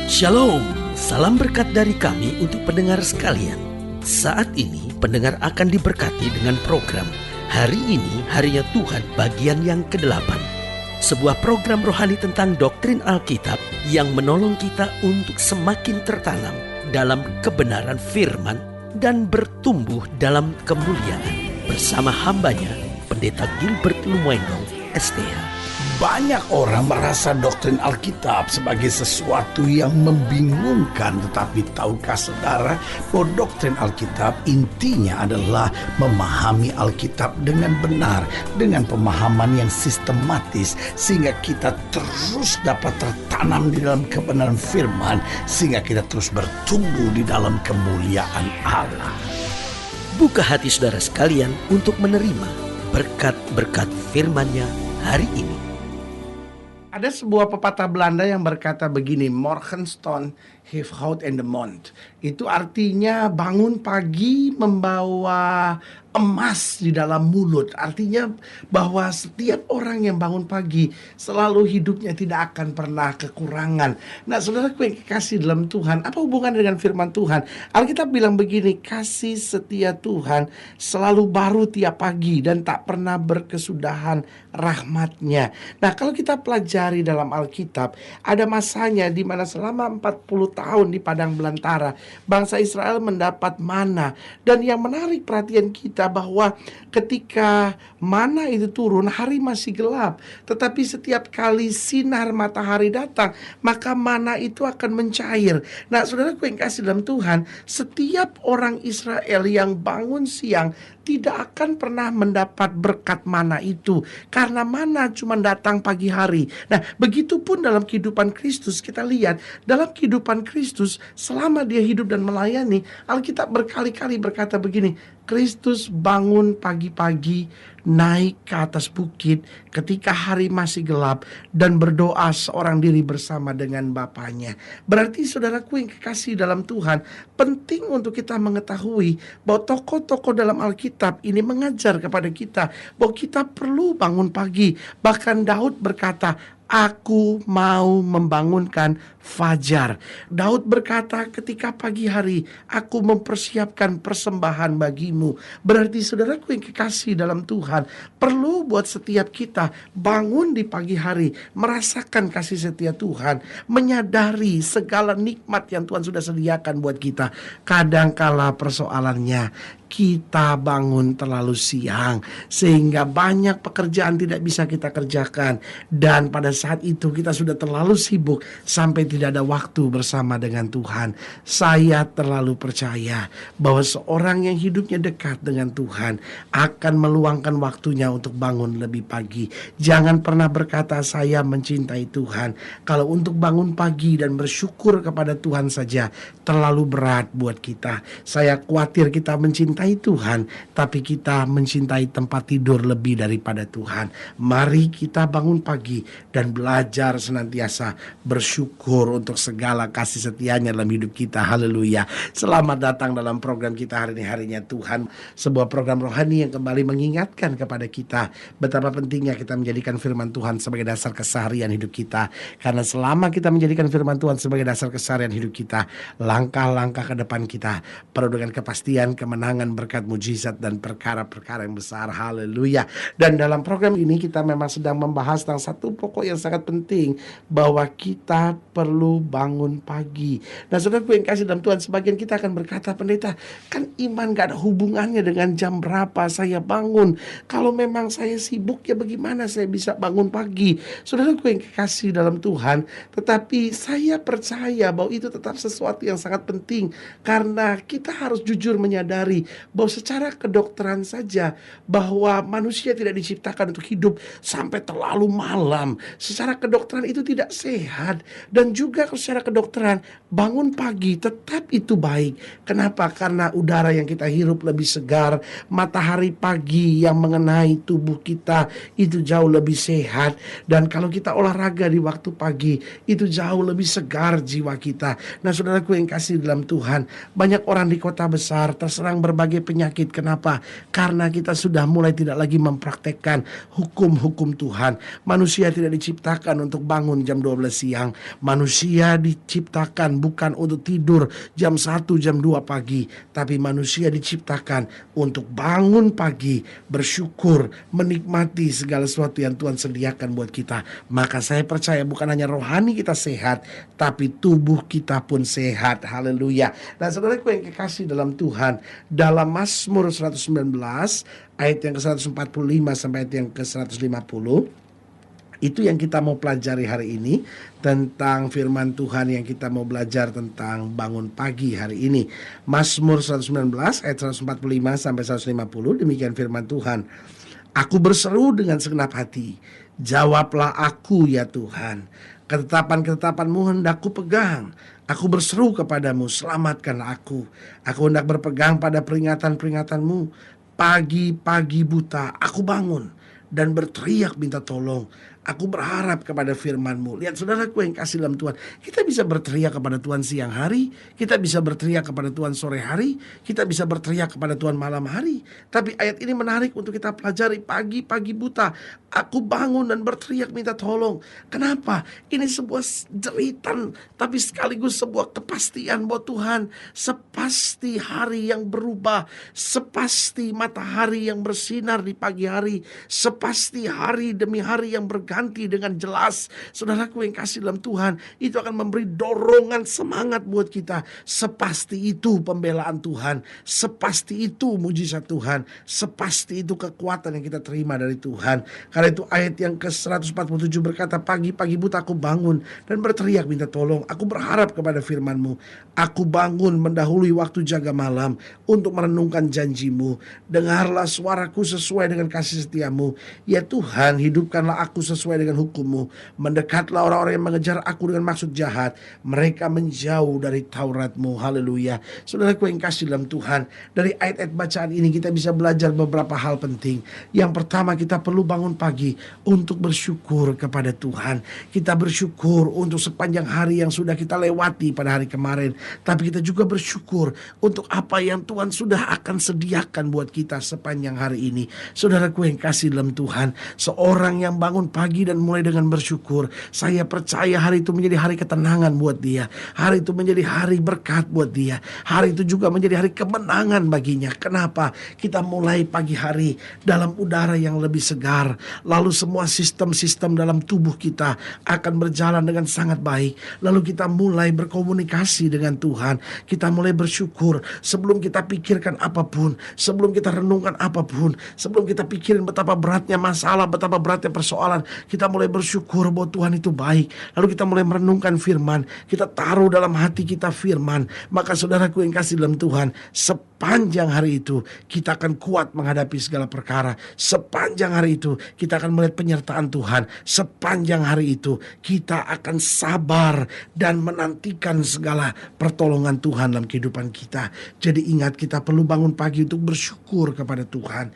Shalom, salam berkat dari kami untuk pendengar sekalian. Saat ini pendengar akan diberkati dengan program Hari Ini Harinya Tuhan bagian yang ke-8. Sebuah program rohani tentang doktrin Alkitab yang menolong kita untuk semakin tertanam dalam kebenaran firman dan bertumbuh dalam kemuliaan. Bersama hambanya, Pendeta Gilbert Lumwendong, STH. Banyak orang merasa doktrin Alkitab sebagai sesuatu yang membingungkan. Tetapi tahukah saudara bahwa doktrin Alkitab intinya adalah memahami Alkitab dengan benar, dengan pemahaman yang sistematis, sehingga kita terus dapat tertanam di dalam kebenaran firman, sehingga kita terus bertumbuh di dalam kemuliaan Allah. Buka hati saudara sekalian untuk menerima berkat-berkat firman-Nya hari ini. Ada sebuah pepatah Belanda yang berkata begini, Morgenstund heeft hout in de mond. Itu artinya bangun pagi membawa emas di dalam mulut. Artinya bahwa setiap orang yang bangun pagi selalu hidupnya tidak akan pernah kekurangan. Nah, saudaraku yang kekasih dalam Tuhan, apa hubungan dengan firman Tuhan? Alkitab bilang begini, kasih setia Tuhan selalu baru tiap pagi dan tak pernah berkesudahan rahmatnya. Nah, kalau kita pelajari dalam Alkitab, ada masanya di mana selama 40 tahun di padang belantara, bangsa Israel mendapat mana. Dan yang menarik perhatian kita bahwa ketika mana itu turun, hari masih gelap. Tetapi setiap kali sinar matahari datang, maka mana itu akan mencair. Nah, saudaraku yang kasih dalam Tuhan, setiap orang Israel yang bangun siang tidak akan pernah mendapat berkat mana itu, karena mana cuma datang pagi hari. Nah, begitupun dalam kehidupan Kristus. Kita lihat dalam kehidupan Kristus, selama dia hidup dan melayani, Alkitab berkali-kali berkata begini, Kristus bangun pagi-pagi, naik ke atas bukit ketika hari masih gelap dan berdoa seorang diri bersama dengan Bapaknya. Berarti saudaraku yang kekasih dalam Tuhan, penting untuk kita mengetahui bahwa tokoh-tokoh dalam Alkitab ini mengajar kepada kita bahwa kita perlu bangun pagi. Bahkan Daud berkata, aku mau membangunkan fajar. Daud berkata, ketika pagi hari aku mempersiapkan persembahan bagimu. Berarti saudaraku yang kekasih dalam Tuhan, perlu buat setiap kita bangun di pagi hari, merasakan kasih setia Tuhan, menyadari segala nikmat yang Tuhan sudah sediakan buat kita. Kadangkala persoalannya, kita bangun terlalu siang sehingga banyak pekerjaan tidak bisa kita kerjakan, dan pada saat itu kita sudah terlalu sibuk sampai tidak ada waktu bersama dengan Tuhan. Saya terlalu percaya bahwa seorang yang hidupnya dekat dengan Tuhan akan meluangkan waktunya untuk bangun lebih pagi. Jangan pernah berkata saya mencintai Tuhan kalau untuk bangun pagi dan bersyukur kepada Tuhan saja terlalu berat buat kita. Saya khawatir kita mencintai Tuhan, tapi kita mencintai tempat tidur lebih daripada Tuhan. Mari kita bangun pagi dan belajar senantiasa bersyukur untuk segala kasih setianya dalam hidup kita. Haleluya. Selamat datang dalam program kita hari ini, Harinya Tuhan. Sebuah program rohani yang kembali mengingatkan kepada kita betapa pentingnya kita menjadikan firman Tuhan sebagai dasar keseharian hidup kita. Karena selama kita menjadikan firman Tuhan sebagai dasar keseharian hidup kita, langkah-langkah ke depan kita penuh dengan kepastian, kemenangan, berkat, mujizat, dan perkara-perkara yang besar. Haleluya. Dan dalam program ini kita memang sedang membahas tentang satu pokok yang sangat penting, bahwa kita perlu bangun pagi. Nah, saudaraku yang kasih dalam Tuhan, sebagian kita akan berkata, pendeta, kan iman gak ada hubungannya dengan jam berapa saya bangun. Kalau memang saya sibuk, ya bagaimana saya bisa bangun pagi? Saudaraku yang kasih dalam Tuhan, tetapi saya percaya bahwa itu tetap sesuatu yang sangat penting, karena kita harus jujur menyadari bahwa secara kedokteran saja bahwa manusia tidak diciptakan untuk hidup sampai terlalu malam. Secara kedokteran itu tidak sehat. Dan juga secara kedokteran, bangun pagi tetap itu baik. Kenapa? Karena udara yang kita hirup lebih segar, matahari pagi yang mengenai tubuh kita itu jauh lebih sehat. Dan kalau kita olahraga di waktu pagi, itu jauh lebih segar jiwa kita. Nah, saudaraku yang kasih dalam Tuhan, banyak orang di kota besar terserang berbagai berbagai penyakit. Kenapa? Karena kita sudah mulai tidak lagi mempraktekkan hukum-hukum Tuhan. Manusia tidak diciptakan untuk bangun jam 12 siang. Manusia diciptakan bukan untuk tidur jam 1, jam 2 pagi. Tapi manusia diciptakan untuk bangun pagi, bersyukur, menikmati segala sesuatu yang Tuhan sediakan buat kita. Maka saya percaya bukan hanya rohani kita sehat, tapi tubuh kita pun sehat. Haleluya. Nah, saudaraku yang kekasih dalam Tuhan, dalam Mazmur 119 ayat yang ke-145 sampai ayat yang ke-150, itu yang kita mau pelajari hari ini, tentang firman Tuhan yang kita mau belajar tentang bangun pagi hari ini. Mazmur 119 ayat 145 sampai 150, demikian firman Tuhan. Aku berseru dengan segenap hati, jawablah aku ya Tuhan. Ketetapan-ketetapan-Mu hendak ku pegang. Aku berseru kepadamu, selamatkanlah aku. Aku hendak berpegang pada peringatan-peringatan-Mu. Pagi-pagi buta aku bangun dan berteriak minta tolong. Aku berharap kepada firman-Mu. Lihat saudaraku yang kasih dalam Tuhan, kita bisa berteriak kepada Tuhan siang hari, kita bisa berteriak kepada Tuhan sore hari, kita bisa berteriak kepada Tuhan malam hari. Tapi ayat ini menarik untuk kita pelajari. Pagi-pagi buta aku bangun dan berteriak minta tolong. Kenapa? Ini sebuah jeritan, tapi sekaligus sebuah kepastian bahwa Tuhan sepasti hari yang berubah, sepasti matahari yang bersinar di pagi hari, sepasti hari demi hari yang berganti dengan jelas. Saudaraku yang kasih dalam Tuhan, itu akan memberi dorongan semangat buat kita. Sepasti itu pembelaan Tuhan, sepasti itu mujizat Tuhan, sepasti itu kekuatan yang kita terima dari Tuhan. Karena itu ayat yang ke-147 berkata, pagi-pagi buta aku bangun dan berteriak minta tolong. Aku berharap kepada firman-Mu. Aku bangun mendahului waktu jaga malam untuk merenungkan janji-Mu. Dengarlah suaraku sesuai dengan kasih setia-Mu. Ya Tuhan, hidupkanlah aku sesuai dengan hukum-Mu. Mendekatlah orang-orang yang mengejar aku dengan maksud jahat. Mereka menjauh dari Taurat-Mu. Haleluya. Saudaraku yang kasih dalam Tuhan, dari ayat-ayat bacaan ini kita bisa belajar beberapa hal penting. Yang pertama, kita perlu bangun pagi untuk bersyukur kepada Tuhan. Kita bersyukur untuk sepanjang hari yang sudah kita lewati pada hari kemarin. Tapi kita juga bersyukur untuk apa yang Tuhan sudah akan sediakan buat kita sepanjang hari ini. Saudaraku yang kasih dalam Tuhan, seorang yang bangun pagi dan mulai dengan bersyukur, saya percaya hari itu menjadi hari ketenangan buat dia. Hari itu menjadi hari berkat buat dia. Hari itu juga menjadi hari kemenangan baginya. Kenapa? Kita mulai pagi hari dalam udara yang lebih segar. Lalu semua sistem-sistem dalam tubuh kita akan berjalan dengan sangat baik. Lalu kita mulai berkomunikasi dengan Tuhan. Kita mulai bersyukur sebelum kita pikirkan apapun, sebelum kita renungkan apapun, sebelum kita pikirin betapa beratnya masalah, betapa beratnya persoalan. Kita mulai bersyukur bahwa Tuhan itu baik. Lalu kita mulai merenungkan firman. Kita taruh dalam hati kita firman. Maka saudaraku yang kasih dalam Tuhan, sepanjang hari itu kita akan kuat menghadapi segala perkara. Sepanjang hari itu kita akan melihat penyertaan Tuhan. Sepanjang hari itu kita akan sabar dan menantikan segala pertolongan Tuhan dalam kehidupan kita. Jadi ingat, kita perlu bangun pagi untuk bersyukur kepada Tuhan.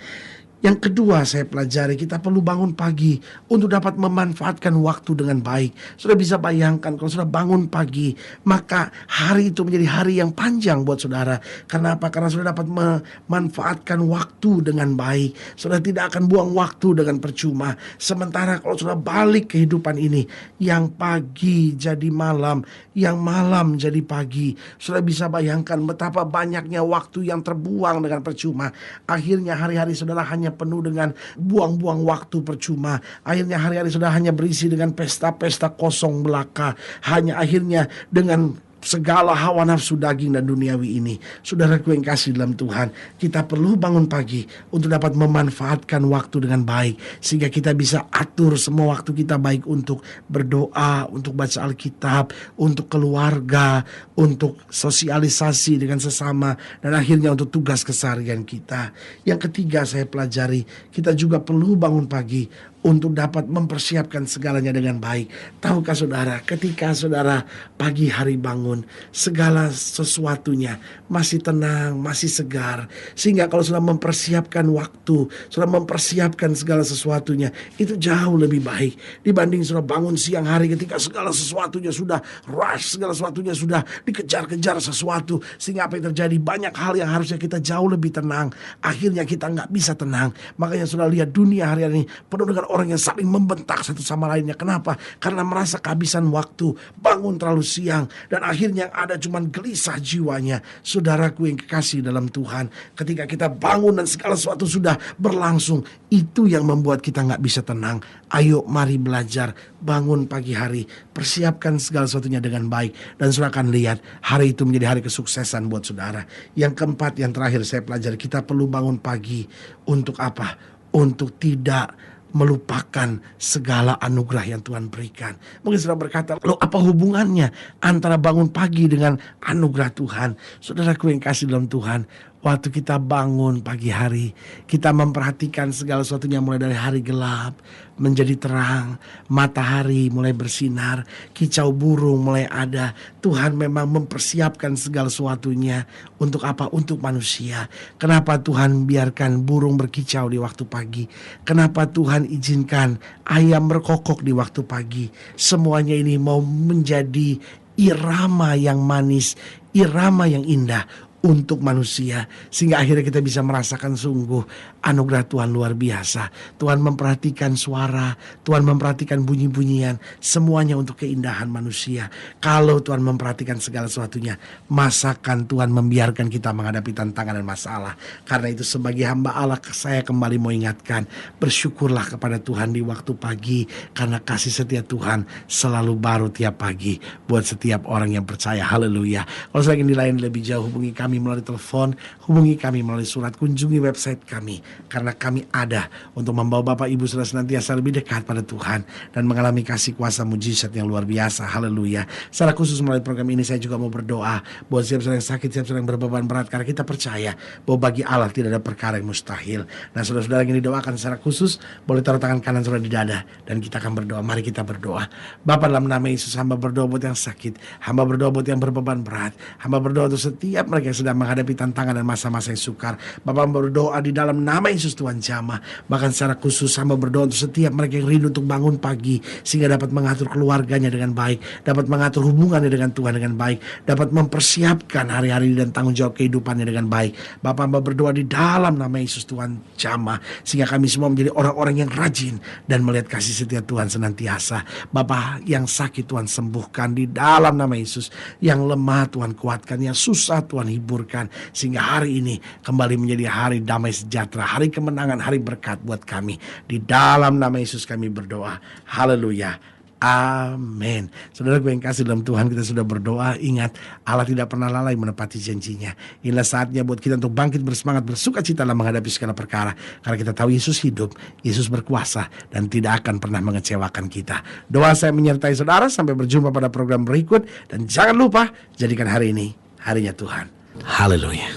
Yang kedua saya pelajari, kita perlu bangun pagi untuk dapat memanfaatkan waktu dengan baik. Sudah bisa bayangkan kalau sudah bangun pagi, maka hari itu menjadi hari yang panjang buat saudara. Kenapa? Karena sudah dapat memanfaatkan waktu dengan baik. Sudah tidak akan buang waktu dengan percuma. Sementara kalau sudah balik kehidupan ini, yang pagi jadi malam, yang malam jadi pagi. Sudah bisa bayangkan betapa banyaknya waktu yang terbuang dengan percuma. Akhirnya hari-hari saudara hanya penuh dengan buang-buang waktu percuma. Akhirnya hari-hari sudah hanya berisi dengan pesta-pesta kosong belaka. Hanya akhirnya dengan segala hawa nafsu daging dan duniawi ini. Saudaraku yang kasih dalam Tuhan, kita perlu bangun pagi untuk dapat memanfaatkan waktu dengan baik, sehingga kita bisa atur semua waktu kita, baik untuk berdoa, untuk baca Alkitab, untuk keluarga, untuk sosialisasi dengan sesama, dan akhirnya untuk tugas keseharian kita. Yang ketiga saya pelajari, kita juga perlu bangun pagi untuk dapat mempersiapkan segalanya dengan baik. Tahukah saudara, ketika saudara pagi hari bangun, segala sesuatunya masih tenang, masih segar. Sehingga kalau sudah mempersiapkan waktu, sudah mempersiapkan segala sesuatunya, itu jauh lebih baik dibanding sudah bangun siang hari ketika segala sesuatunya sudah rush, segala sesuatunya sudah dikejar-kejar sesuatu. Sehingga apa yang terjadi, banyak hal yang harusnya kita jauh lebih tenang, akhirnya kita nggak bisa tenang. Makanya sudah lihat dunia hari ini penuh dengan orang yang saling membentak satu sama lainnya. Kenapa? Karena merasa kehabisan waktu, bangun terlalu siang, dan akhirnya yang ada cuman gelisah jiwanya. Saudaraku yang kekasih dalam Tuhan, ketika kita bangun dan segala sesuatu sudah berlangsung, itu yang membuat kita nggak bisa tenang. Ayo mari belajar bangun pagi hari, persiapkan segala sesuatunya dengan baik, dan saudara akan lihat hari itu menjadi hari kesuksesan buat saudara. Yang keempat, yang terakhir saya pelajari, kita perlu bangun pagi untuk apa? Untuk tidak melupakan segala anugerah yang Tuhan berikan. Mungkin saudara berkata, loh apa hubungannya antara bangun pagi dengan anugerah Tuhan? Saudaraku yang kasih dalam Tuhan, waktu kita bangun pagi hari, kita memperhatikan segala sesuatunya mulai dari hari gelap menjadi terang, matahari mulai bersinar, kicau burung mulai ada. Tuhan memang mempersiapkan segala sesuatunya untuk apa? Untuk manusia. Kenapa Tuhan biarkan burung berkicau di waktu pagi? Kenapa Tuhan izinkan ayam berkokok di waktu pagi? Semuanya ini mau menjadi irama yang manis, irama yang indah untuk manusia, sehingga akhirnya kita bisa merasakan sungguh anugerah Tuhan luar biasa. Tuhan memperhatikan suara, Tuhan memperhatikan bunyi-bunyian, semuanya untuk keindahan manusia. Kalau Tuhan memperhatikan segala sesuatunya, masakan Tuhan membiarkan kita menghadapi tantangan dan masalah? Karena itu sebagai hamba Allah, saya kembali mau ingatkan, bersyukurlah kepada Tuhan di waktu pagi, karena kasih setia Tuhan selalu baru tiap pagi buat setiap orang yang percaya. Haleluya. Kalau saya ingin dilayani lebih jauh, hubungi kami melalui telepon, hubungi kami melalui surat, kunjungi website kami, karena kami ada untuk membawa Bapak Ibu Saudara senantiasa lebih dekat pada Tuhan dan mengalami kasih kuasa mujizat yang luar biasa. Haleluya. Secara khusus melalui program ini saya juga mau berdoa buat setiap saudara yang sakit, setiap saudara yang berbeban berat, karena kita percaya bahwa bagi Allah tidak ada perkara yang mustahil. Nah, saudara-saudara yang didoakan secara khusus boleh taruh tangan kanan saudara di dada dan kita akan berdoa. Mari kita berdoa. Bapa, dalam nama Yesus, hamba berdoa buat yang sakit, hamba berdoa buat yang berbeban berat, hamba berdoa untuk setiap mereka yang sedang menghadapi tantangan dan masa-masa yang sukar. Bapak berdoa di dalam nama Yesus Tuhan jamah. Bahkan secara khusus hamba berdoa untuk setiap mereka yang rindu untuk bangun pagi, sehingga dapat mengatur keluarganya dengan baik, dapat mengatur hubungannya dengan Tuhan dengan baik, dapat mempersiapkan hari-hari dan tanggung jawab kehidupannya dengan baik. Bapak hamba berdoa di dalam nama Yesus Tuhan jamah, sehingga kami semua menjadi orang-orang yang rajin dan melihat kasih setia Tuhan senantiasa. Bapak, yang sakit Tuhan sembuhkan di dalam nama Yesus, yang lemah Tuhan kuatkan, yang susah Tuhan hiburkan, sehingga hari ini kembali menjadi hari damai sejahtera, hari kemenangan, hari berkat buat kami. Di dalam nama Yesus kami berdoa. Haleluya. Amin. Saudara gue yang kasih dalam Tuhan, kita sudah berdoa. Ingat, Allah tidak pernah lalai menepati janjinya. Inilah saatnya buat kita untuk bangkit bersemangat, bersuka cita dalam menghadapi segala perkara, karena kita tahu Yesus hidup, Yesus berkuasa, dan tidak akan pernah mengecewakan kita. Doa saya menyertai saudara. Sampai berjumpa pada program berikut, dan jangan lupa jadikan hari ini harinya Tuhan. Haleluya.